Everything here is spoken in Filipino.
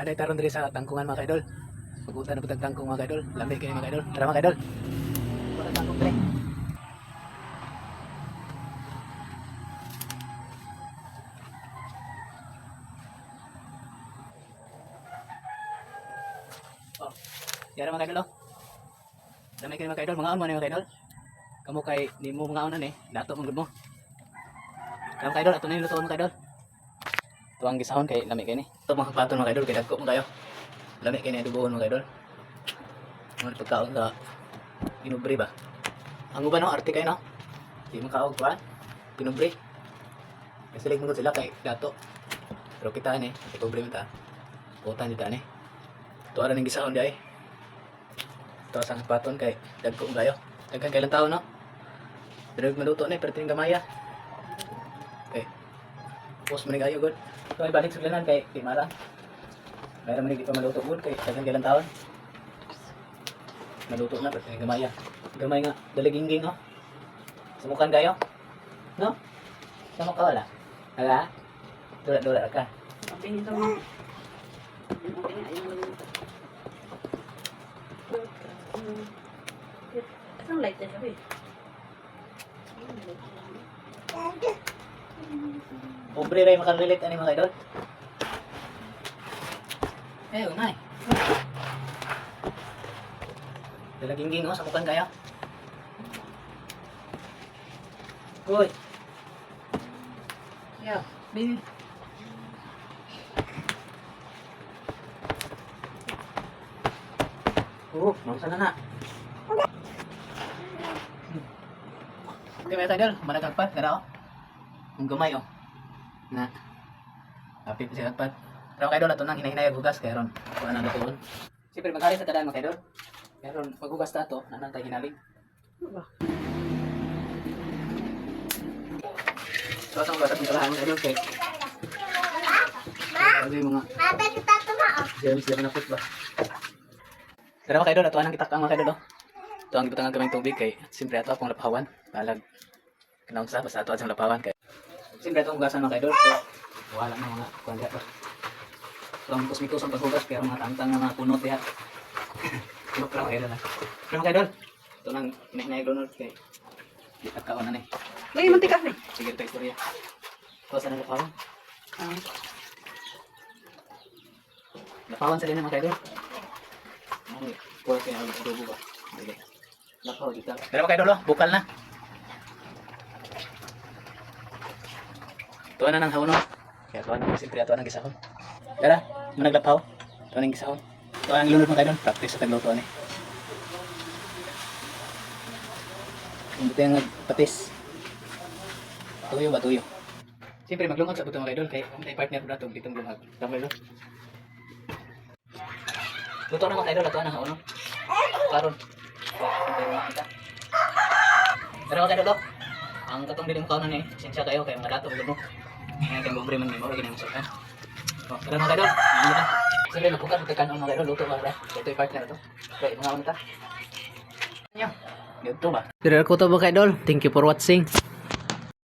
Aday taron diri sa tangkungan mga kaidol. Pagunta na putag tangkong mga kaidol. Lamig kayo mga kaidol. Tara mga kaidol. Putag tangkong diri. Oh. Yara mga kaidol oh. Lamig kayo mga kaidol. Mga on mo na mga kaidol. Kamu kay di mo mga onan eh. Dato mong gud mo. Kaya mga kaidol ato na yung lutuan mga kaidol. Tuang gisahon kay lamig kay ni. Ito mga paton mga kaidol kay dagko mo kayo. Lamig kay ni adubohon mga kaidol. Mga pagkaon sa pinubre ba? Ang uban no, arte kayo no? Di makaog pa. Pinubre. Kasi like mo sila kay dato. Pero kita ni, pinubre mo ta. Putan dito ni. Ito ara ning gisahon di ay. Ito sang paton kay dagko mo kayo. Daghan kailan taon no? Pero maluto ni pero ting gamaya. Okay. Post mo ni kayo good. So ibalik sa lanan kay di mara. Mayroon man di pa maluto good kay daghan kailan taon. Maluto na pero ting gamaya. Gamay nga dalagingging oh. Sumukan kayo? No? Sama ka wala? Wala? Dula-dula ka. Sabi nito mo. Isang light na sabi. Pobre ray makarelate ani mga idol. Unay. Dalagingging oh, sumukan kayo. Uy. Yeah, baby. Mausa na na. Okay, mga idol, managagpat, kada oh. Ang gamay oh. Na. Kapit pa siya agpat. Pero mga idol, ato nang hinahinayag hugas, kaya ron, kuha na natuon. Siyempre, mag-alis sa tadaan mga idol. Kaya ron, maghugas na ito, nanantay hinalig. So, asang batas ng kalahan mga idol, kay ano yung mga jealous na napot ba? Pero mga idol, atuan ang kitakang mga idol oh. Ito ang ibutang ang kaming tubig kay siyempre ato akong lapawan. Balag kinaunsa, basta ato ang lapawan kay siyempre atong hugasan mga idol. Wala na mga kuwanda pa. So ang kusmikus ang paghugas pero mga tangtang na mga punot diha. Pero mga idol na. Pero mga idol, ito nang hinahinay donor kay di pagkaon na ni. Lagi mantika ni. Sige ito istorya. Ito sa lapawan. Lapawan sa din mga idol. Ay, pork kaya ang adobo ba? Okay. Lapaw dito. Pero mga idol, bukal na. Tuwa na ng hawon. Kaya tuwa na, siyempre tuwa ng gisahon. Tara, managlapaw. Tuwa ng gisahon. Tuwa ng lunod mga idol. Practice sa tagluto ni. Kung buti ang patis. Tuyo ba, tuyo. Siyempre maglungag sa buto mga idol. Kaya kung may partner po na ito, bitong lumag. Tama idol. Luto na mga idol, atuan ng hawon. Karon. Pero mga idol, ang katong dilim kaunan ni, sinsya kayo kay mga dato ulo mo. Ngayon kayong bumbre man may mawag ginang sukan. O, pero mga idol, mga na. Siyempre, magpukat, magkakanon mga idol, luto ba? Ito yung partner ito. Okay, mga unta. Ano? Luto ba? Pero ako to mga idol, thank you for watching.